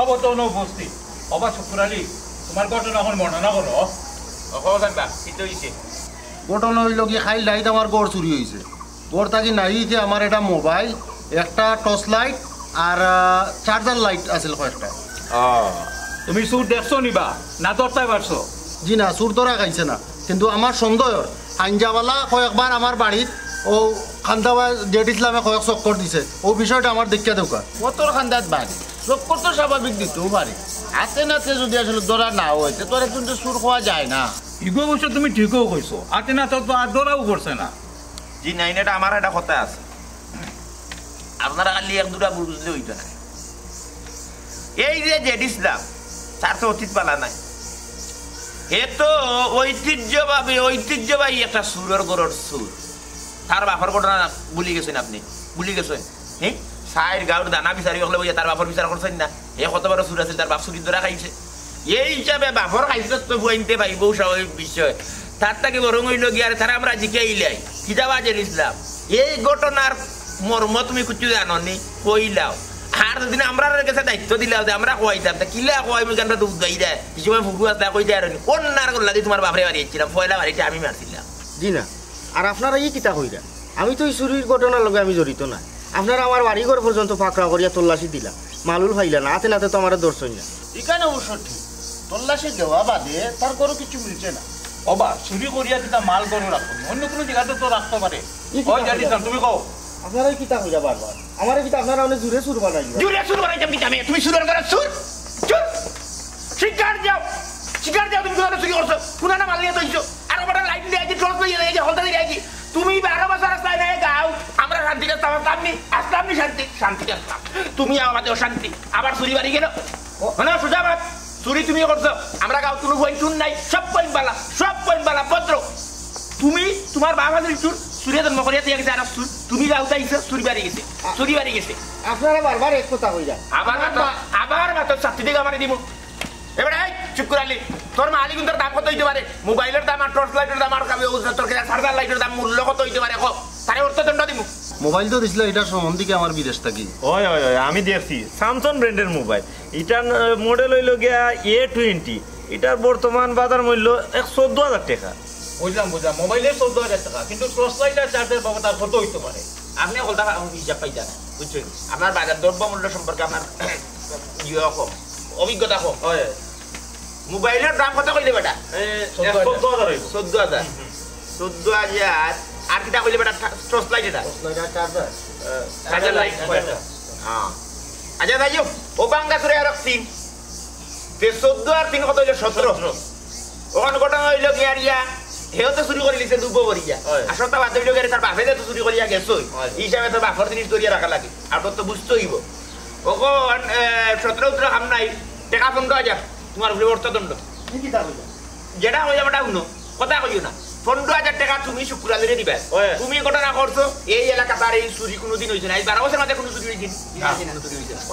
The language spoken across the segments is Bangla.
অবতন উপস্থিত অবা শুকুর আলী তোমার ঘটনা এখন বর্ণনা করো। ঘটনা হইল কি খাইল লাইট আমার গড় চুরি হয়েছে। গড় থাকি নাইতে আমার একটা মোবাইল, একটা টর্চ লাইট আর চার্জার লাইট আছিল কয়েকটা। তুমি চুর দেখছো নিবা না দরটাই পারছো? জি না, চুর ধরা খাইছে না, কিন্তু আমার সন্দেহ আঞ্জাওয়ালা কয়েকবার আমার বাড়িত ও খান্দাবা জেড ইসলামে কয়েক চক্কর দিছে। ও বিষয়টা আমার দেখিয়া দোকা। কতর খান্দাত বাড়ি চক্কর তো স্বাভাবিক দিতেও পারে, হাতে নাতে যদি আসলে ধরা না হয়েছে তোর কিন্তু সুর খাওয়া যায় না। ইগো বলছো তুমি ঠিকও কইছো, আতে না তো আর ধরাও করছে না। জি নাই এটা আমার একটা কথা আছে, আপনারা খালি এক দুটা বুঝলে হইতো না। এই যে জেড ইসলাম তার তো অতীত পালা নাই, এ তো ঐতিহ্যবাহী একটা সুরের গরর সুর। তার বাপর ঘটনা ভুলি গেছেন আপনি, ভুলি গেছেন? হ্যাঁ, সাইর গাঁর দানা বিচারি হলে বইয়া তার বাপর বিচার করছেন না? এ কত বড় সুর আছে, তার বাপ চুরি ধরা খাইছে। এই হিসাবে বাপর খাইছে তো বইনতে পাই বউ স্বাভাবিক বিষয়। তার থেকে বরং হইল গিয়ে আর তারা আমরা জিকে ইলাই কিতাবা জেড ইসলাম এই ঘটনার মর্ম তুমি কিছু জানো নি কইলাও। আর যদি আমরা কাছে দায়িত্ব দিলাম যে আমরা কইতাম তা কিলা কই আমরা দুধ গাই দেয় কিছু ফুকু আসতে কই দেয় কোন নার করলা তোমার বাপরে বাড়িয়েছিলাম পয়লা বাড়িতে আমি মারছিলাম। জি না, আর আপনারা এই কিতা কইরা? আমি তো এই চুরির ঘটনার লগে আমি জড়িত না। আপনারা আমার বাড়িঘর পর্যন্ত ফাঁকড়া করিয়া তল্লাশি দিলা, মালুল ফাইলা না, হাতে নাতে তো আমার দর্শন না। এখানে অবশ্য ঠিক তল্লাশি দেওয়া বাদে তার কোনো কিছু মিলছে না। অবা চুরি করিয়া কিতা মাল গরু রাখো, অন্য কোনো জায়গাতে তো রাখতে পারে। ওই জেড ইসলাম তুমি কও আপনারাই কিতা কইরা বারবার আমার কিতা আপনারা অনেক জোরে সুর বানাই জুরে সুর বানাইতাম কিতা আমি? তুমি সুরের করে সুর চুর শিকার যাও তুমি কোন চুরি করছো? পুরানা মাল নিয়ে তৈছো আর ওটা লাইট দিয়ে আইছি টর্চ দিয়ে আইছি হলদা দিয়ে আইছি। তুমি 12 বছর রাস্তায় নাই গাও, আমরা শান্তিতে আসলাম নি শান্তিতে আসলাম, তুমি আমাদের অশান্তি। আবার চুরি বাড়ি গেল না সুজাবাদ চুরি তুমি করছো। আমরা গাও কোনো বই চুন নাই, সব পয়েন্ট বালা পত্র। তুমি তোমার বাবা চুর চুরিয়া জন্ম করিয়া দিয়ে গেছে আর তুমি গাও চাইছো চুরি বাড়ি গেছে। আপনারা বারবার এক কথা কইরা আবার মাত্র 7 দিকে আমার দিব। এবারে চুপ করে আলি তোর মালিক তোর দাম কত হইতে পারে? মোবাইলের দাম আর টর্চ লাইটের দাম আর তোর চার্জার লাইটের দাম মূল্য কত হইতে পারে? তারে অর্থদণ্ড দিব। মোবাইল তো দিছিল, এটার সম্বন্ধে কি আমার বিদেশ থাকি? ওই আমি দেখছি স্যামসাং ব্র্যান্ডের মোবাইল। এটার মডেল হইল গিয়া A20। এটার বর্তমান বাজার মূল্য 14,000 টাকা। বুঝলাম মোবাইলের 14,000 টাকা, কিন্তু টর্চ লাইট আর চার্জার বাবা তার কত হইতে পারে? আপনি কলটা হিসাব পাইতেন বুঝছেন? আপনার বাজার দ্রব্য মূল্য সম্পর্কে আপনার অভিজ্ঞতা কম। মোবাইলের দাম কত কইলে বেটা? 14,000 আর কিটা কইলে বেটা? টর্চ লাইট এটা চার্জার লাইট। আচ্ছা ভাই ও বাঙ্গা করে আর 3 14 আর 3 কত হইলো? 17। ওখানে ঘটনা হইল গিয়া হেও তো চুরি করে লিছে দুব বরিয়া আর সত্তা বাদ হইল গিয়ে তার বাপে তো চুরি করিয়া গেছই হিসাবে তো বাপর জিনিস ধরিয়া রাখা লাগে। আর তোর তো বুঝতে হইব ওখন 17 খাম নাই টাকা 15,000 তোমার উপরে অর্থদণ্ড। যেটা হইয়া বেটা শুনো কথা কইও না। 15,000 টাকা তুমি শুক্রালিরে দিবা। তুমি ঘটনা করছো এই এলাকা তার এই চুরি কোনোদিন হয়েছে না। এই 12 বছর মাঝে কোনো চুরি হয়েছে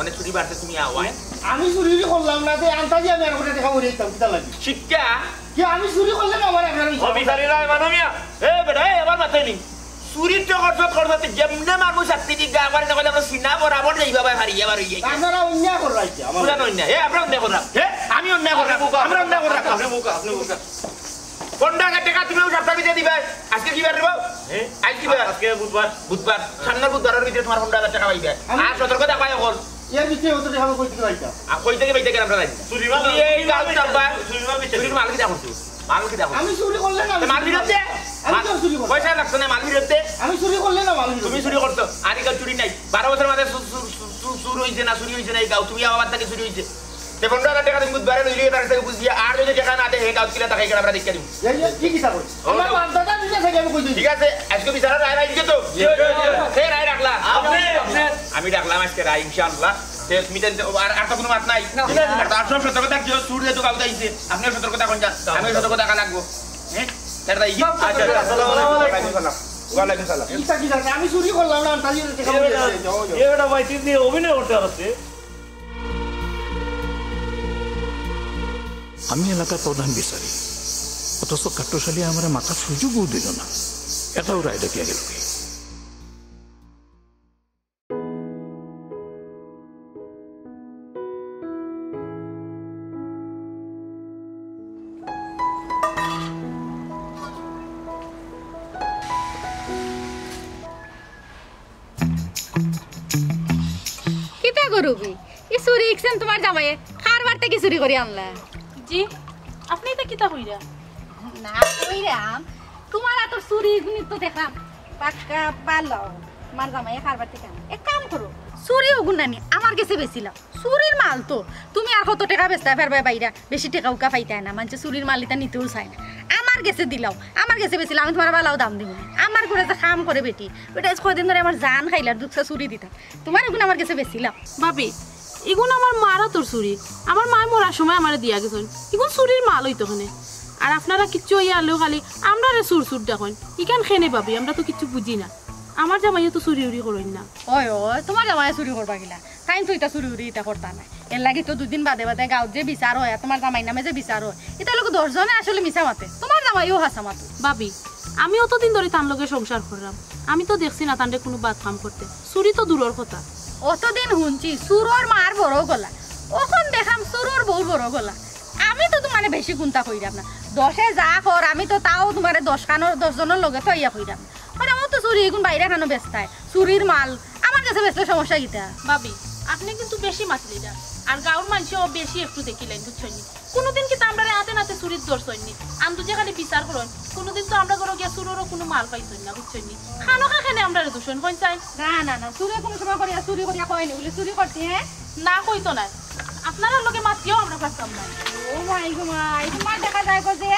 অনেক চুরি বাড়ছে। তুমি আওয়ায় আমি চুরি করলাম না যে আন্তাজি আমি আর দেখা বলে দিতাম কিতা লাগে শিক্ষা কি আমি চুরি করলে না আমার অফিসারিরা মানমিয়া এ বেটা এবার মাথায় নি চুরি তো করতে যেমনে মানুষ চাকরি দিগা করে না কইলে আমরা সিনা বরাবর যাইবা ভাই হারিয়া বার হইয়া আপনারা অন্যায় করাইছে আমার পুরা অন্যায়। এ আমরা অন্যায় করলাম, আমি অন্যায় করলাম, আমরা অন্যায় করলাম। আপনি মুকা 15,000 টাকা তুমি সপ্তাহে দিয়ে দিবা। আজকে কি বার রে বাবু? আজকে বুধবার সামনের বুধবারের ভিতরে তোমার 15,000 টাকা পাইবে। আর সতর্কতা পাই এখন এর ভিতরে ওটা দেখা কই থেকে পাইতা কই থেকে পাইতে কেন আমরা চুরি মাল এই গাল চাপা চুরি মাল কি দেখো আমি চুরি করলে না মাল বিরতে আমি তো চুরি করব পয়সা লাগছ না মাল বিরতে আমি চুরি করলে না মাল তুমি চুরি করছো আর কি চুরি নাই 12 বছর মাঝে চুরি হইছে না এই গাও তুমি আমার থেকে চুরি হইছে তে 15,000 টাকা তুমি বুধবারে লইলে তার থেকে বুঝিয়া আর যদি টাকা না দে হে গাও কিলা টাকা আমরা দেখিয়ে দিব। কি কি করব আমার বান্দাটা নিজে থেকে আমি কই দিই। ঠিক আছে আজকে বিচারা রায় রাইছে তো কে রায় রাখলা? আমি ডাকলাম আজকে রায় ইনশাআল্লাহ। আর তো কোনো মাত নাই আর সব সতর্কতা চুর যেহেতু গাও যাইছে আপনিও সতর্কতা কোন যান আমি সতর্কতা টাকা লাগবো। হ্যাঁ ওয়ালাইকুম সালাম। আমি চুরি করলাম না আন্তাজি এটা ভাই তিনি অভিনয় করতে পারছে। আমি এলাকার প্রধান বিচারী, অথচ কাট্টশালী আমার মাথার সুযোগও দিল না। এটাও রায় দেখিয়া গেল। করবি ই চুরি ইকছেন তোমার জামাইয়ে কারবার থেকে চুরি করে আনলা জি আপনি এটা কিতা কইরা না কইরাম তোমার এত চুরি গুনি তো দেখলাম পাক্কা ভালো তোমার জামাইয়ে কারবার থেকে আনলা এক কাম করো চুরি ওগুন নানি আমার কাছে বেছিলাম চুরির মাল তো তুমি আর কত টাকা বেচতে পারবে বাইরা বেশি টাকা উকা পাইতে না মানে চুরির মাল এটা নিতেও চায় না আমার কাছে দিলাও আমার কাছে বেছিলাম আমি তোমার ভালো দাম দিব আমার ঘরে যে কাম করে বেটি ওটা কদিন ধরে আমার জান খাইলার দুঃখা চুরি দিতাম তোমার ওগুন আমার কাছে বেছিলাম ভাবি এগুন আমার মারা তোর চুরি আমার মায় মরার সময় আমার দিয়া গেছেন এগুন চুরির মাল হইতো ওখানে আর আপনারা কিচ্ছু ইয়া আলো খালি আমরা রে সুর দেখুন ইখান খেনে পাবি আমরা তো কিচ্ছু বুঝি না আমার জামাইও তো চুরি উড়ি করেন না ওই তোমার জামাই চুরি করবা গিলা তাই তো এটা চুরি উড়ি এটা করতা না এর লাগি তো দুদিন বাদে বাদে গাঁৱত যে বিচার হয় তোমার জামাই নামে যে বিচার হয় এটা লোক 10 জনে আসলে মিছা মাতে তোমার জামাইও হাসা মাতে ভাবি আমি অতদিন ধরে তার লগে সংসার করলাম আমি তো দেখছি না তান্ডে কোনো বাদ কাম করতে চুরি তো দূরের কথা অতদিন শুনছি চুরর মার বড় গলা ওখন দেখাম চুরর বউ বড় গলা আমি তো তোমার বেশি গুন্তা কইরাম না 10-এ যা কর আমি তো তাও তোমার 10 জনের লগে তো ইয়া কইরাম আর আমার তো চুরি এগুন বাইরে খানো বেচতায় চুরির মাল আমার কাছে বেচলে সমস্যা কিতা ভাবি আপনি কিন্তু বেশি মাতলি না আর গাঁর মানুষও বেশি একটু দেখিলেন বুঝছেন কোনোদিন কি আমরা হাতে নাতে চুরির ধরছেন আমি যে খালি বিচার করেন কোনোদিন তো আমরা ঘরে গিয়া চুরেরও কোনো মাল পাইছেন না বুঝছেন খানো খাখানে আমরা দূষণ কোন চাই না চুরি কোনো সময় করিয়া চুরি করিয়া কয়নি বলে চুরি করতে হ্যাঁ না কইতো না আপনারা লোকে মাতিও আমরা পারতাম না ও মাই গো মাই তোমার দেখা যায় কো যে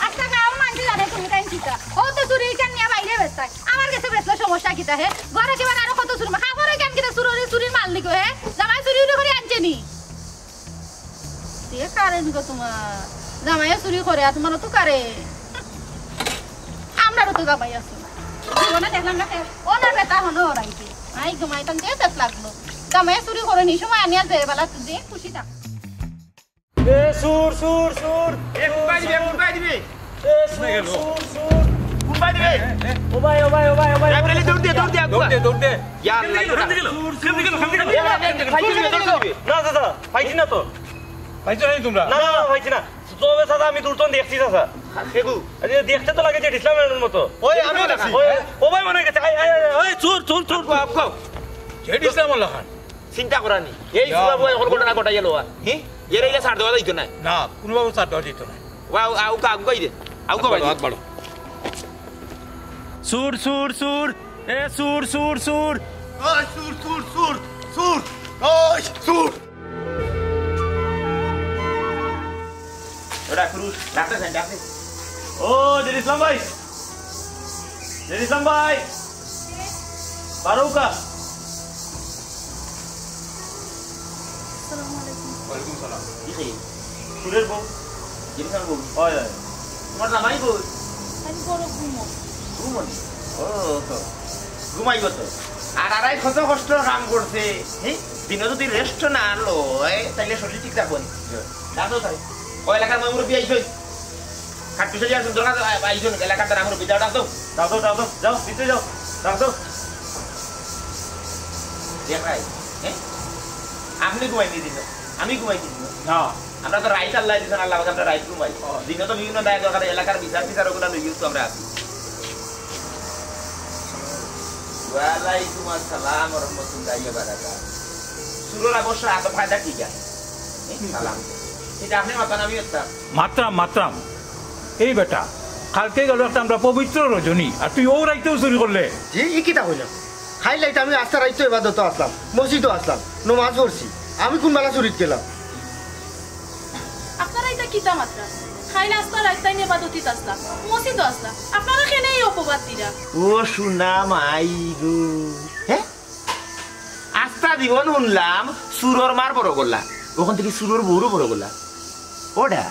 আচ্ছা গাঁর মানুষ জানে তুমি তাই কিতা ও তো চুরি কেন নিয়া বাইরে বেচতায় আমার কাছে বেচলে সমস্যা কিতা হে ঘরে কি আরো কত চুরি খাবরে কেন কিতা চুরির মাল নিকো হে জামাই চুরি করে আনছে নি তে কারেন গো তোমার জামাই চুরি করে আর তোমার তো কারে আমরাও তো জামাই আছো জীবনে দেখলাম না ও না বেটা হনো রাইতে আই গো মাই তখন দেখ লাগলো জামাই চুরি করে নি সময় আনিয়া দে বেলা তুই খুশি থাক এ সুর সুর সুর এ কুম্বাই দিবে এ সুর সুর কুম্বাই দিবে ও ভাই লাইব্রেরি দৌড় দে দৌড় দে ইয়া লাইব্রেরি না দাদা পাইছি না তো পাইছো না তোমরা না পাইছি না তবে দাদা আমি দূরতন দেখছি দাদা কেগু আরে দেখতে তো লাগে যে ইসলামের মতো ওই আমি দেখছি ও ভাই মনে গেছে ওই চুর আপকাও জেড ইসলাম লাখান চিন্তা করানি এই সুরা বয় হল ঘটনা ঘটা গেল হ্যাঁ এর এইলা ছাড় দেওয়া যাইতো না না কোনোভাবে ছাড় দেওয়া যেত না ওয়াও আউ কা আগুই দে আউ কো ভাই হাত বাড়ো সুর সুর সুর এ সুর সুর সুর ওই সুর ওই সুর ওরা ক্রুজ ডাক্তার সাইন ডাক্তার ও জেড ইসলাম ভাই বারৌকা ওয়ালাইকুম সালাম কি খাই সুরের বউ জিনিস আমি বলি হয় তোমার জামাই বল আমি বড় ঘুমো ঘুমন ও ঘুমাইব তো আর আড়াই কষ্ট কাম করছে হ্যাঁ দিনে যদি রেস্ট না আনলো তাইলে শরীর ঠিক থাকবো না তাই ওই এলাকার মই মুরব্বী আইসই খাট পিছনে আসুন দোকান আইসুন এলাকার তার মুরব্বী দাও ডাক দাও যাও নিচে যাও দাও দেখাই হ্যাঁ আপনি ঘুমাই দিয়ে দিল আমি ঘুমাই দিয়ে দিল না আমরা তো রাইট আল্লাহ দিচ্ছেন আল্লাহ আমরা রাইট ঘুমাই দিনে তো বিভিন্ন দায় দরকার এলাকার বিচার ওগুলো লই কিন্তু আমরা আছি ওয়ালাইকুম আসসালাম ওয়া রাহমাতুল্লাহি ওয়া বারাকাতুহু সুরর অবশ্য এত ফায়দা ঠিক আছে সালাম এটা আপনি মাথা নামি হত্যা মাত্রাম এই বেটা কালকে গেল একটা আমরা পবিত্র রজনী আর তুই ও রাইতেও চুরি করলে যে ই কিতা হইলাম খাইলাইট আমি আস্তা রাইতো এবাদত আসলাম মসজিদও আসলাম নমাজ পড়ছি আমি কোন বেলা চুরিত গেলাম আপনারা এটা কিতা মাত্রা খাইলে আসতা রাস্তায় নিয়ে বাদতিত আসলাম মসজিদও আসলাম আপনারা কেনে এই অপবাদ দিরা ও সুনা মাই গো হ্যাঁ আস্তা জীবন শুনলাম সুরর মার বড় করলা ওখান থেকে সুরর বউরও বড় করলা ওডা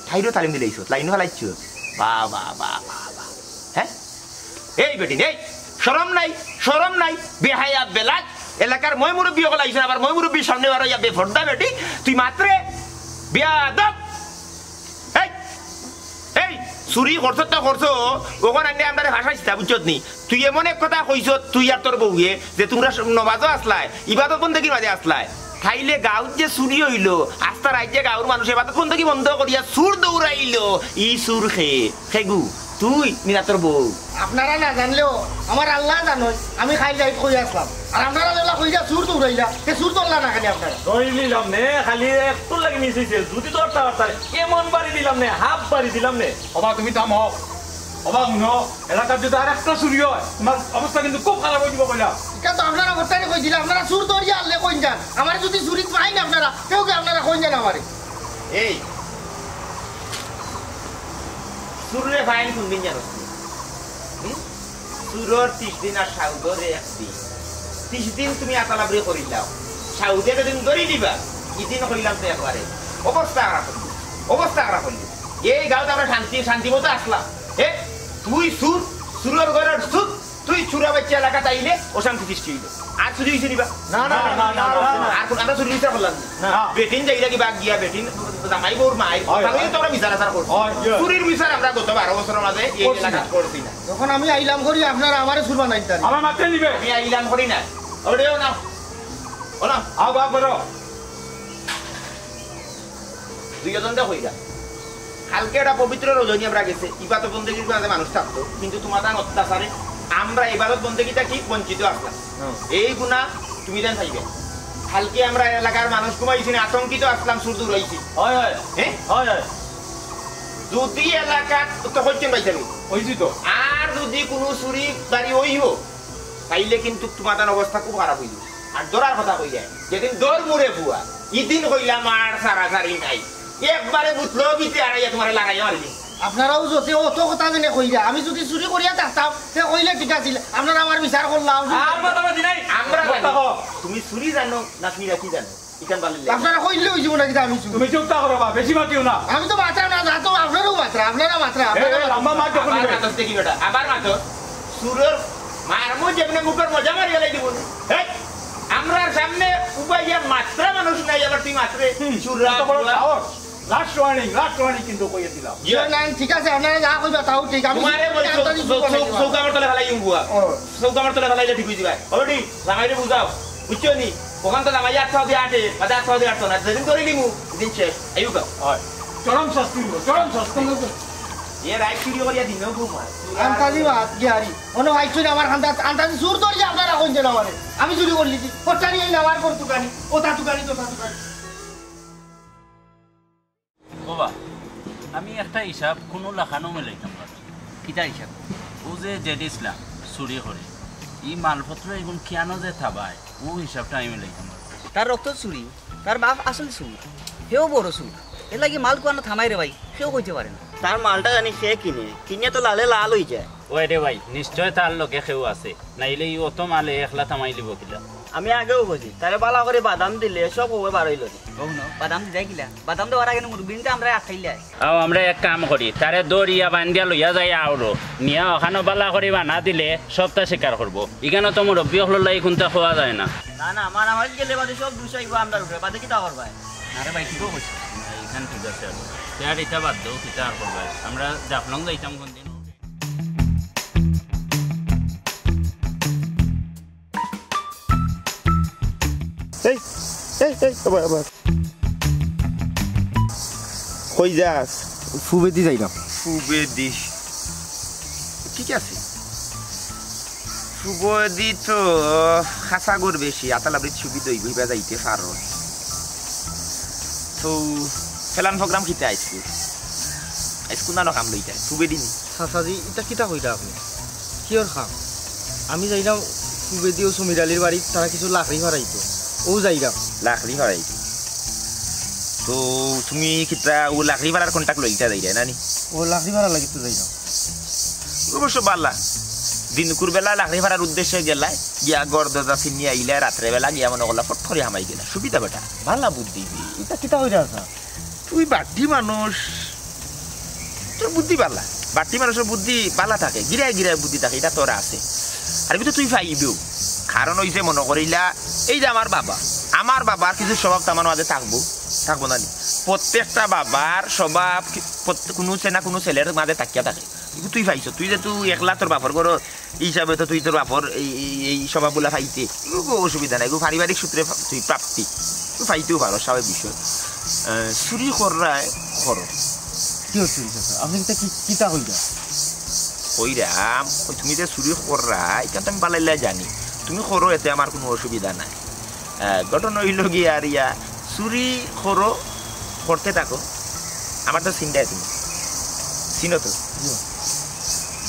ঠাইরও তালিম দিলাইছ লাইনও হালাইছ বা হ্যাঁ এই বেটি এই শরম নাই বেহায়া বেলাত এলাকার মই মুরব্বী হল আইছ আবার মই মুরব্বীর সামনে আর ইয়া বেফর্দা বেটি তুই মাত্রে বিয়াদব এই চুরি করছ তো করছ ওখানে আনলে আমরা ভাষাইছিলা বুঝছত নি তুই এমন এক কথা কইছ তুই আর তোর বউয়ে যে তোমরা নমাজও আসলাই ইবাদত বন্দেগীর মাঝে আসলাই খাইলে গাঁৱত যে চুরি হইল আস্তা রাজ্যে গাঁৱৰ মানুষ ইবাদত বন্দেগী বন্ধ করিয়া চুর দৌড়াইল ই চুর খেগু তুই নিনা তোর বউ আপনারা না জানলেও আমার আল্লাহ জানোই আমি খাই যাই কই আসলাম আর আপনারা যেগুলা কইরা সুর তো উড়াইলা সে সুর তোলা না খালি আপনারা ধরে নিলাম নে খালি একটু লাগে মিস হয়েছে যদি তো কেমন বাড়ি দিলাম নে হাফ বাড়ি দিলাম নে অবা তুমি থাম অবা শুনো এলাকার যদি আর একটা চুরি হয় তোমার অবস্থা কিন্তু খুব খারাপ হয়ে দিব কইলা এটা তো আপনারা বর্তানে কই দিলা আপনারা সুর ধরিয়া আনলে কইন যান আমার যদি চুরি পাই না আপনারা কেউ কে আপনারা কইন যান আমারে এই সুরে ফাইন কোন দিন জানো সুরর 30 দিন আর সাউদর 1 দিন 30 দিন তুমি আতালাবরি করিলাও সাউদে দিন ধরি দিবা ইদিন কইলাম তো একবারে অবস্থা খারাপ হইল এই গাঁওতে আমরা শান্তি মতো আসলাম এ তুই সুরের ঘরের সুর তুই চুরা বাচ্চা এলাকা তাইলে অশান্তি সৃষ্টি হইল আর চুরি হয়েছে নিবা না আর আমরা চুরি বিচার করলাম না বেটিন যাইলা কি বাগ গিয়া বেটিন জামাই বোর মাই তাহলে তো আমরা বিচার আচার করছি চুরির বিচার আমরা গত 12 বছরের মাঝে এই এলাকা করছি না যখন আমি আইলাম করি আপনারা আমারে সুর বানাইতেন আমার মাতে নিবে আমি আইলাম করি না ওরেও না ওলা আও বাপ বড় দুইজন দা হইরা কালকে একটা পবিত্র রজনী আমরা গেছে ইবাদত বন্দেগীর মাঝে মানুষ থাকতো কিন্তু তোমাদের অত্যাচারে আমরা ইবাদত বন্দেগীটা কি বঞ্চিত আসলাম এই গুণা তুমি দেন থাকবে কালকে আমরা এলাকার মানুষ ঘুমাইছি না আতঙ্কিত আসলাম সুর দূর হয়েছি যদি এলাকা তো হচ্ছেন ভাই যাবি হয়েছি তো আর যদি কোনো চুরি দাঁড়ি হইব তাইলে কিন্তু তোমাদের অবস্থা খুব খারাপ হইল আর দৌড়ার কথা কই যায় যেদিন দৌড় মুড়ে বুয়া ইদিন কইলাম আর সারাসারি নাই একবারে বুঝলো বিতে আড়াইয়া তোমার লাগাইয়া মারলি আপনারাও যদি অত কথা জেনে কইরা আমি যদি চুরি করিয়া থাকতাম সে কইলে ঠিক আছিল আপনারা আমার বিচার করলাম আমরা তুমি চুরি জানো না কি রাখি জানো ইকান বালি আপনারা কইলে হইব নাকি আমি চুরি তুমি চুপ থাকো বাবা বেশি মাতিও না আমি তো মাত্রা না যাতো আপনারও মাত্রা আপনারা মাত্রা লম্বা মাছ যখন আবার মাতস দেখি বেটা আবার মাতো সুরের মারমো যেমনে মুখের মজা মারি গেলাই দিব আমরার সামনে উপাইয়া মাত্রা মানুষ নাই আবার তুই মাত্রে চুরা লাস্ট ওয়ার্নিং কিন্তু কইয়ে দিলাম ঠিক আছে আপনারা যা কইবা তাও ঠিক আমি চৌকামার তলে ফেলাই বুয়া চৌকামার তলে ফেলাইলে ঠিক হয়ে যাবে অলরেডি জামাইরে বুঝাও বুঝছো নি ওখান তো জামাই 8 দিয়ে 8 বাজার 8 দিয়ে 8 না যেদিন ধরে নিমু দিন শেষ আইউকা হয় চরম শাস্তি এ রাইট ভিডিও করিয়া দিনও ঘুম হয় আন্তাজি বাত গিয়ারি ওনো আইছুন আমার আন্তাজি সুর ধরে আপনারা কইছেন আমারে আমি চুরি করলিছি পটানি এই নামার পর তুকানি ওটা তুকানি বাবা আমি একটা হিসাব কোনো লেখানো মেলাইতাম না কিতা হিসাব ও যে ইসলাম চুরি করে ই মালপত্র এগুলো কেন যে থাবায় ও হিসাবটা আমি মেলাইতাম তার রক্ত চুরি তার বাপ আসল চুর সেও বড় চুর এর লাগি মাল কোয়ানো থামাই রে ভাই সেও কইতে পারে না তার মালটা জানি সে কিনে তো লালে লাল হয়ে যায় ওই রে ভাই নিশ্চয় তার লোকে সেও আছে নাইলে ই অত মালে একলা থামাই দিব কিলা আমি আগেও বুঝি তারে বালা করে বাদাম দিলে সব ওবে বার হইল বাদাম দিলাই কিলা বাদাম দেওয়ার আগে মুরগিনটা আমরা খাইলে আমরা এক কাম করি তারে দৌড়িয়া বান্ধিয়া লইয়া যাই আউরো নিয়া ওখানে বালা করি বানা দিলে সবটা স্বীকার করবো এখানে তো মুরব্বী হল লাই কোনটা খোয়া যায় না না আমার গেলে বাদে সব দুশো আমরা উঠে বাদে কিতা করবা আরে ভাই ঠিকও কইছে এখান ঠিক আছে আর এটা বাদ দাও কিতা আর করবা আমরা জাফলং যাইতাম কোনদিন কই যাস ফুবেদি যাইলাম সুবেদি ঠিক আছে সুবেদি তো খাসাগর বেশি আতালাবৃত সুবিধা হইবা যাইতে পারো তো ফেলান প্রোগ্রাম কিতে আইসকুল না কাম লইতা সুবেদি নি চাচাজি এটা কিতা কইতা আপনি কিয়র খাম আমি যাইলাম ফুবেদি ও সমীর আলীর বাড়ি তারা কিছু লাকড়ি হারাইতো ও যাইলাম লাকড়ি হারাইতো তো তুমি কিতা ও লাকড়ি ভাড়ার কন্টাক্ট লইতা যাইরা নানি ও লাকড়ি ভাড়া লাগি তো যাইলাম অবশ্য বালা দিনকুর বেলা লাকড়ি ভাড়ার উদ্দেশ্যে গেলাই গিয়া গড় দরজা চিনি আইলে রাত্রে বেলা গিয়া মনে করলা ফট করে হামাই গেলা সুবিধা বেটা ভালা বুদ্ধি এটা কিতা কইরা আছে তুই বাটি মানুষ তোর বুদ্ধি বালা বাটি মানুষের বুদ্ধি বালা থাকে গিরায় গিরায় বুদ্ধি থাকে এটা তোর আছে আর কিন্তু তুই পাইবেও কারণ হইছে মনে করিলা এই যে আমার বাবার কিছু স্বভাব তো আমার মাঝে থাকবো না প্রত্যেকটা বাবার স্বভাব কোনো না কোনো ছেলের মাঝে থাকিয়া থাকে তুই পাইছ তুই যে তুই একলা তোর বাপর করো হিসাবে তো তুই তোর বাপর এই স্বভাবগুলা পাইতে এগুলো অসুবিধা নাই এগুলো পারিবারিক সূত্রে তুই প্রাপ্তি তুই পাইতেও পারো স্বাভাবিক বিষয় চুরি করায় করো কি হচ্ছে আপনি কিতা কইতা কইরাম তুমি যে চুরি কররা এটা তো আমি পালাইলে জানি তুমি করো এতে আমার কোনো অসুবিধা নাই ঘটনা হইল গিয়ে আর ইয়া চুরি করো করতে থাকো আমার তো চিন্তায় তুমি চিনো তো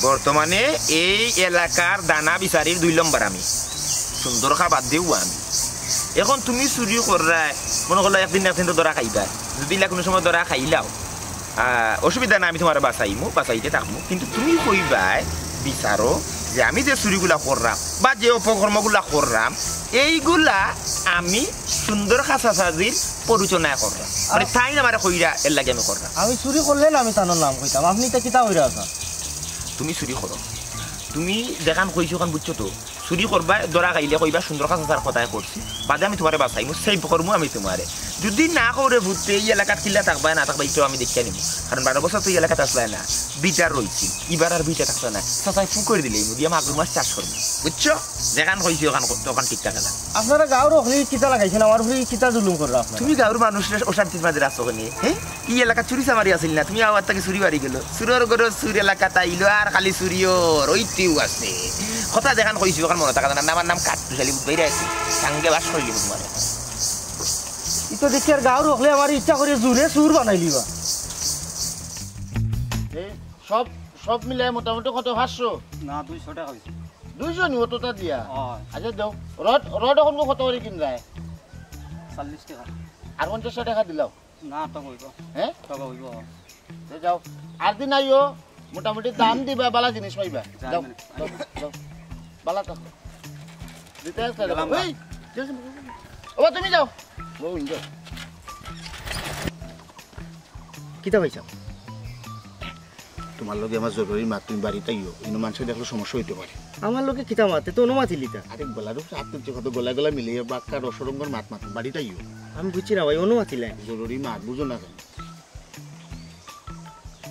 বর্তমানে এই এলাকার দানা বিচারির 2 নম্বর আমি সুন্দর খাবার দিও আমি এখন তুমি চুরি কররা মনে করলো একদিন তো ধরা খাইবা যদি কোনো সময় ধরা খাইলাও অসুবিধা নাই আমি তোমার বাঁচাইতে থাকবো কিন্তু তুমি কইবাই বিচারো যে আমি যে চুরিগুলা করলাম বা যে অপকর্মগুলা করলাম এইগুলা আমি সুন্দর খাঁচা সাজির পরিচালনা করলাম মানে তাই না আমার কইরা এর লাগে আমি করলাম আমি চুরি করলে না আমি তানোর নাম কইতাম আপনি তো কিতা হইরা আছেন তুমি চুরি করো তুমি দেখান কইছো কারণ বুঝছো তো চুরি করবা দরা খাইলে কইবা সুন্দর খাঁচার কথাই করছি বাদে আমি তোমারে বাঁচাইমু সেভ করবো আমি তোমারে যদি না করে ভূতে এই এলাকাত কিল্লা থাকবা না থাকবা এটাও আমি দেখিয়ে নিব কারণ 12 বছর তো এই এলাকাত আসলে না বিটার রয়েছি এবার আর বিটা থাকতো না চাচাই ফু করে দিলে মুদি আমি আগুন মাছ চাষ করবো বুঝছো দেখান কইছি ওখান ঠিক থাকে না আপনারা গাঁর ওখানে কিতা লাগাইছেন আমার উপরে কিতা জুলুম কররা আপনারা তুমি গাঁর মানুষের অশান্তির মাঝে রাখছো ওখানে হ্যাঁ এই এলাকা চুরি চামারি আসিল না তুমি আবার তাকে চুরি বাড়ি গেল চুরের গরো চুরি এলাকা তাইলো আর খালি চুরিওর ওইটিও আছে কথা দেখান কইছি ওখানে মনে থাকা না আমার নাম কাঠুশালী বাইরে আছে সঙ্গে বাস করিলি তোমার ইতো দেখি আর গাঁর ওখানে আমার ইচ্ছা করে জুড়ে সুর বানাইলি বা সব সব মিলে মোটামুটি কত 500 না 200 টাকা হইছে 200 নি অতটা দিয়া আচ্ছা দাও রড এখন কত করে কিন যায় 40 টাকা আর 50 টাকা দিলাও না তো হইব হ্যাঁ টাকা হইব যাও আর দিন আইও মোটামুটি দাম দিবা বালা জিনিস পাইবা যাও যাও বালা তো দিতে আছে ওই ও তুমি যাও ও ইনজয় কিতা হইছে তোমার লগে আমার জরুরি মাত তুমি বাড়িতে আইও ইনো মানুষ দেখলে সমস্যা হইতে পারে আমার লোকে কিতা মাতে তো অনুমতি লিতা আরে গলার উপরে হাত তুলছে কত গলা মিলিয়ে বাক্কা রসরঙ্গর মাত বাড়িতে আইও আমি বুঝছি না ভাই অনুমতি লাই জরুরি মাত বুঝো না কেন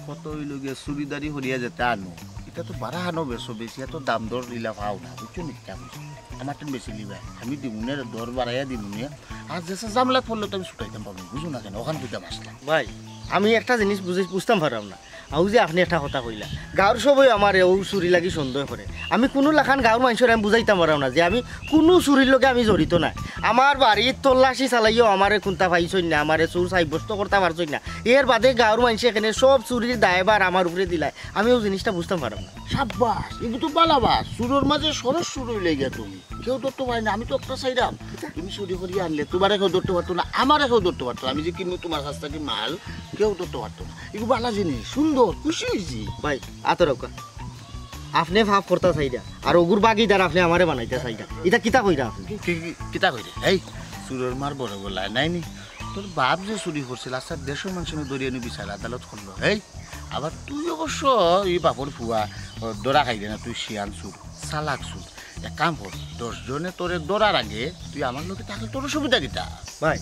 কত হইল গিয়ে চুরিদারি হরিয়া যেতে আনো এটা তো বাড়া আনো বেশি এত দাম দর লিলা পাও না বুঝছো নি কেমন আমার টেন বেশি লিবা আমি দিমুনে দর বাড়াইয়া দিমুনে আর যেসা জামলা পড়লে তো আমি ছুটাইতাম পাবো বুঝো না কেন ওখানে বুঝতাম আসলাম ভাই আমি একটা জিনিস বুঝতাম পারলাম না আউ যে আপনি একটা কথা কইলা গাঁর সবই আমার ও চুরি লাগি সন্দেহ করে আমি কোনো লাখান গাঁর মানুষের আমি বুঝাইতাম পারলাম না যে আমি কোনো চুরির লগে আমি জড়িত না আমার বাড়ির তল্লাশি চালাইও আমারে কোনটা পাইছই না আমারে চুর সাব্যস্ত করতে পারছই না এর বাদে গাঁর মানুষ এখানে সব চুরির দায়ভার আমার উপরে দিলাই আমি ওই জিনিসটা বুঝতাম পারলাম না সাব্বাস এগুলো তো পালাবাস চুরের মাঝে সরস চুরি লেগে তুমি কেউ ধরতে পারে না আমি তো একটা চাইলাম তুমি চুরি করিয়ে আনলে তোমার কেউ ধরতে পারতো না আমার কেউ ধরতে পারতো আমি যে কিনবো তোমার কাছ থেকে মাল কেউ ধরতে পারতো না এগুলো ভালো জিনিস সুন্দর খুশি হয়েছি ভাই আতরকা আপনি ভাব করতে চাইদা আর ওগুর বাগিদার আপনি আমারে বানাইতে চাইদা এটা কিতা কইরা আপনি কিতা কইরে এই চুরের মার বড় গলায় নাইনি তোর বাপ যে চুরি করছিল আচ্ছা 150 মানুষের দরিয়ে নি বিচার আদালত করলো এই আবার তুই অবশ্য এই বাপর ফুয়া দরা খাইবে না তুই শিয়ান চুর চালাক চুর এক কাম কর 10 জনে তোরে দরার আগে তুই আমার লোকে থাকলে তোর সুবিধা কিতা ভাই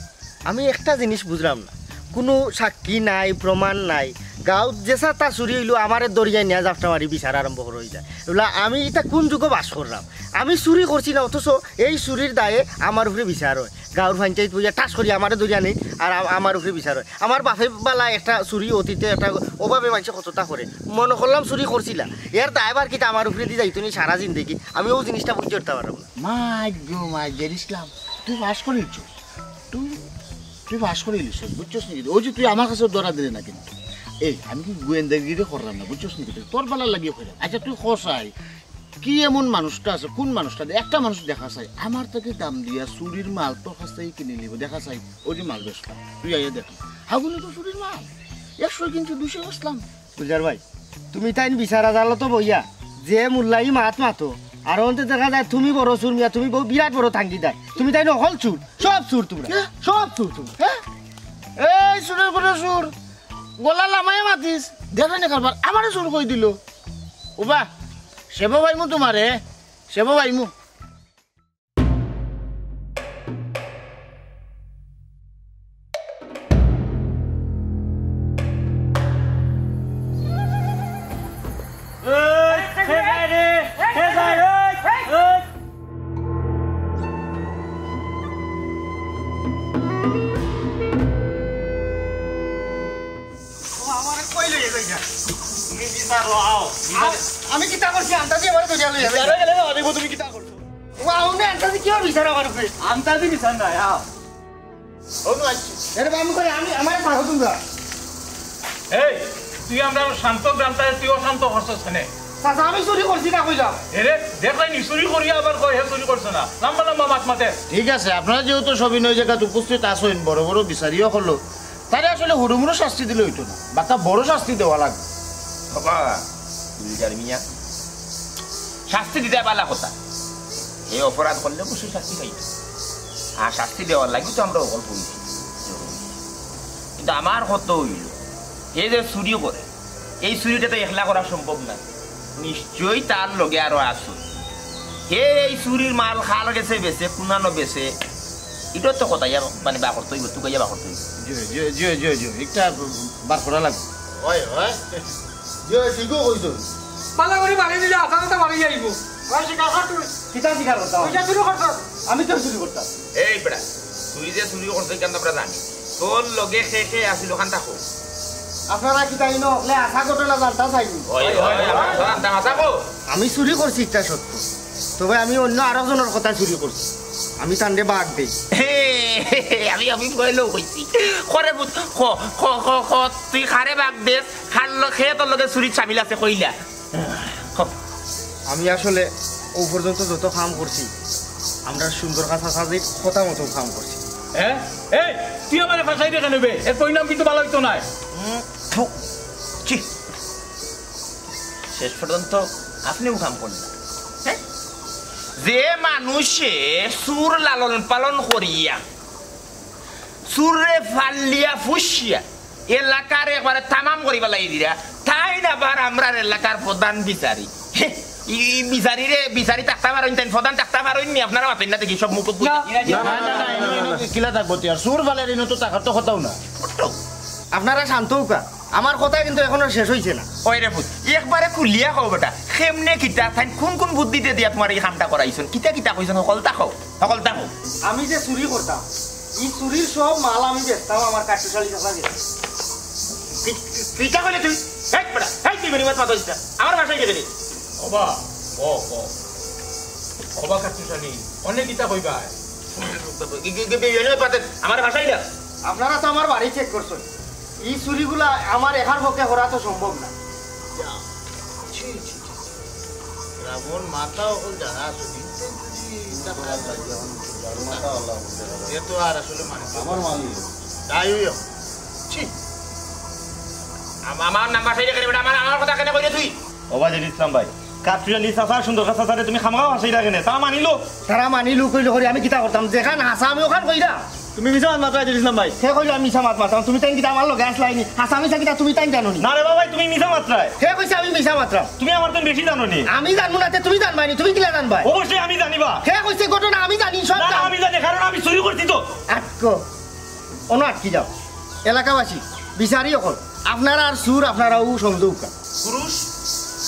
আমি একটা জিনিস বুঝলাম না কোনো সাক্ষী নাই প্রমাণ নাই গাঁৱত যেসা তা চুরি হইলো আমারে দরিয়াই নিয়ে জাপটা মারি বিচার আরম্ভ করে হয়ে যায় এগুলা আমি এটা কোন যুগে বাস করলাম আমি চুরি করছি না অথচ এই চুরির দায়ে আমার উপরে বিচার হয় গাঁৱৰ পঞ্চায়েত বুঝে টাচ করি আমারে দরিয়া নেই আর আমার উপরে বিচার হয় আমার বাপে বেলা একটা চুরি অতীতে একটা অভাবে মানুষ কতটা করে মনে করলাম চুরি করছিলা এর দায়বার কিটা আমার উপরে দিয়ে যাইতো নি সারা জিন্দগি আমি ও জিনিসটা বুঝতে পারতে পারলাম না মাই ইসলাম তুই বাস করিস তুই বাস করে ইলিশ বুঝছস নাকি ওই যে তুই আমার কাছে দরা দিলে না কিন্তু এই আমি কি গোয়েন্দাগিরি করলাম না বুঝছস নাকি তোর বেলা লাগিয়ে ফেলে আচ্ছা তুই খসাই কি এমন মানুষটা আছে কোন মানুষটা একটা মানুষ দেখা চাই আমার থেকে দাম দিয়া চুরির মাল তোর কাছ থেকে কিনে নিব দেখা চাই ওই যে মাল বেশ তুই আইয়া দেখ হাগুলি তো চুরির মাল 100 কিন্তু 200 আসলাম বুঝার ভাই তুমি তাই বিচার আদালত বইয়া যে মূল্যাই মাতো আর অন্তে দেখা যায় তুমি বড় চুর মিয়া তুমি বিরাট বড় থাঙ্গি দেয় তুমি তাই হল চুর সব চুর তোমরা সব চুর তুমি হ্যাঁ এই চুরের করে চুর গোলা লামাই মাতিস দেখে না কারবার আমারে চুর কই দিল ওবা সেব ভাইমু তোমারে সেব ভাইমু তুমি বিচারো আও আমি কিতা করছি আন্তাজি আমার ধরিয়া লই যাবে বিচারে গেলে না দেখো তুমি কিটা করছো ও আউনে আন্তাজি কি বিচার আমার উপরে আন্তাজি বিচার না আও ওনো আচ্ছা এর বাম করে আমি আমার পাহো তোমরা এই তুই আমরা শান্ত গ্রামটা তুই অশান্ত হচ্ছিস কেন চাচা আমি চুরি করছি না কইলাম এরে দেখলাই নি চুরি করি আবার কই হে চুরি করছ না লম্বা লম্বা মাত মাতে ঠিক আছে আপনারা যেহেতু সবিনয় জায়গাত উপস্থিত আছেন বড় বড় বিচারিও হলো তারে আসলে হুড়ুমুড়ো শাস্তি দিলে হইতো না বাকা বড় শাস্তি দেওয়া লাগবে বাবা গুলজার মিয়া শাস্তি দিতে পারলা কথা এই অপরাধ করলে অবশ্যই শাস্তি পাইবে আর শাস্তি দেওয়ার লাগি তো আমরা অকল্প হইছি কিন্তু আমার কত হইল এই যে চুরি করে এই চুরিটা তো একলা করা সম্ভব না নিশ্চয়ই তার লগে আরো আসো হে এই চুরির মাল খাল গেছে বেছে কুনানো বেছে এটা তো কথা মানে বা করতে হইব তুই বা করতে হইব একটা বার করা লাগবে হয় হয় যে ঠিকও কইছো পালা করে বাড়ি দিলে আসামটা বাড়ি যাইব কই শিকার কর তুই কিতা শিকার করতাম তুই চুরি করতাম আমি তো চুরি করতাম এই বেটা তুই যে চুরি করতে কেন আমরা জানি তোর লগে খেয়ে আসিল ওখান থাকো আপনারা কি তাই নলে আশা ঘটনা জানতা চাইনি আমি চুরি করছি এটা সত্য তবে আমি অন্য আরো জনের কথা চুরি করছি আমি তান্ডে বাদ দেই আমি কইলো কইছি করে তুই খারে বাগ দে খাল খেয়ে তোর লগে চুরি চামিল আছে কইলা আমি আসলে ও পর্যন্ত যত কাম করছি আমরা সুন্দর কাছা সাজির কথা মতো কাম করছি হ্যাঁ এই তুই আমার ফাঁসাই দেখে নেবে এর পরিণাম কিন্তু ভালো হইতো না শেষ পর্যন্ত আপনিও কাম করলেন যে মানুষে সুর লালন পালন করিয়া সুরে ফালিয়া ফুসিয়া এলাকার একবারে তামাম করি পেলাই দিরা তাই না আবার আমরা এলাকার প্রধান বিচারি বিচারি থাকতে পারেন তাই প্রধান থাকতে পারেন নি আপনারা পাবেন না দেখি সব মুখ কিলা থাকবো আর সুর ফালের তো টাকার তো কথাও না আপনারা শান্ত হোকা আমার কথা কিন্তু এখনো শেষ হইছে না ওই রে পুত একবারে খুলিয়া কও বেটা কেমনে কিতা তাই কোন বুদ্ধিতে দিয়া তোমার এই কামটা করাইছন কিতা কইছন সকলটা খাও আমি যে চুরি করতাম এই চুরির সব মাল আমি বেচতাম আমার কাটুশালী চাচা গেছে কিতা কইলে তুই এই বেটা এই তুই বেরিমাত মাত হইছ আমার বাসায় গেলি ওবা ওবা কাটুশালী অনেক কিতা কইবা আমার বাসায় না আপনারা তো আমার বাড়ি চেক করছেন এই চুরিগুলা আমার একার পক্ষে করা তো সম্ভব না রাবণ মাথা অকল জানা আছে তো আর আসলে আমার মালিক তাই আমার নাম্বার সাইডে করে বেটা আমার কথা কেন কইলে তুই ওবাজের ইসলাম ভাই কাটুয়ালি চাচা সুন্দর চাচারে তুমি খামাও হাসি রাখে না তারা মানিলো কইলো করি আমি কিতা করতাম যেখান হাসা আমি ওখান কইরা তুমি মিছা মাত মাত্রা দিছিলাম ভাই সে কইলো আমি মিছা মাত মারতাম তুমি তাই কিতা আমার লগে আসলাইনি হাসা মিছা কিতা তুমি তাই জানো নি না রে বাবা তুমি মিছা মাত্রায় সে কইছে আমি মিছা মাত্রা তুমি আমার তো বেশি জানো নি আমি জানবো না তুমি জানবানি তুমি কিলা জানবা অবশ্যই আমি জানিবা সে কইছে ঘটনা আমি জানি সব না আমি জানি কারণ আমি চুরি করছি তো আটকো অন আটকি যাও এলাকাবাসী বিচারি অকল আপনারা আর সুর আপনারাও সমঝৌকা পুরুষ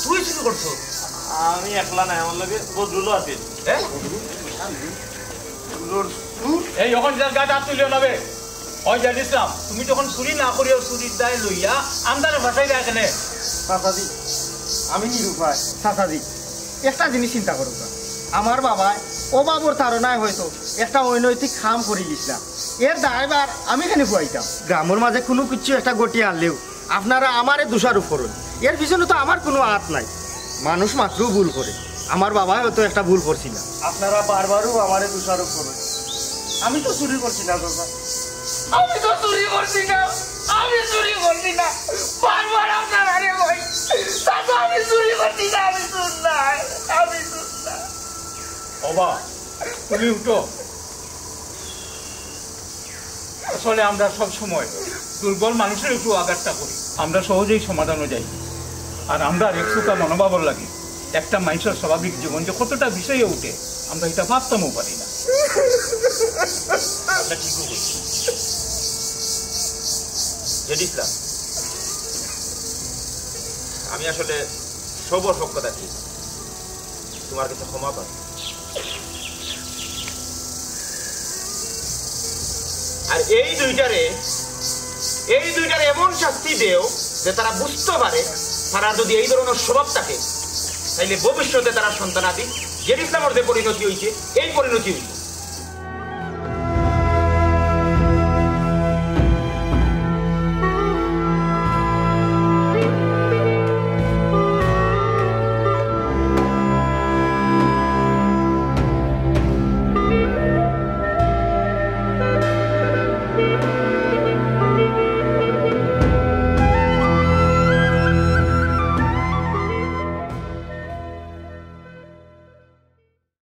তুই চুরি করছো আমি একলা নাই আমার লগে বদরুলও আছে এই ওখান গাছ হাত তুলিও নেবে ওই জানি ইসলাম তুমি যখন চুরি না করিও চুরির দায় লইয়া আমদারে ভাষাই দেয় কেন চাচাজি আমি নিরুপায় চাচাজি একটা জিনিস চিন্তা করো আমার বাবা ও বাবুর তারনায় হয়তো একটা অনৈতিক কাম করে গেছিলাম এর দায়বার আমি কেন খুয়াইতাম গ্রামের মাঝে কোনো কিছু একটা গটিয়ে আনলেও আপনারা আমারে দোষারোপ করুন এর পিছনে তো আমার কোনো হাত নাই মানুষ মাত্র ভুল করে আমার বাবা হয়তো একটা ভুল করছি না আপনারা বারবারও আমারে দোষারোপ করুন আমি তো চুরি করছি না বাবা আমি তো চুরি করছি না বারবার আপনারা রে ভাই চাচা আমি চুরি করছি না আমি শুননা ওবা তুমি উঠো আসলে আমরা সব সময় দুর্বল মানুষের একটু আঘাতটা করি আমরা সহজেই সমাধানও যাই আর আমরা একটুকা মনোভাবর লাগে একটা মানুষের স্বাভাবিক জীবন যে কতটা বিষয়ে উঠে আমরা এটা ভাবতামও পারি না আমি আসলে সব কথা ঠিক তোমার কাছে ক্ষমা পাই আর এই দুইটারে এমন শাস্তি দেও যে তারা বুঝতে পারে তারা যদি এই ধরনের স্বভাব থাকে তাইলে ভবিষ্যতে তারা সন্তানাদি জেড ইসলামের যে পরিণতি হয়েছে এই পরিণতি হয়েছে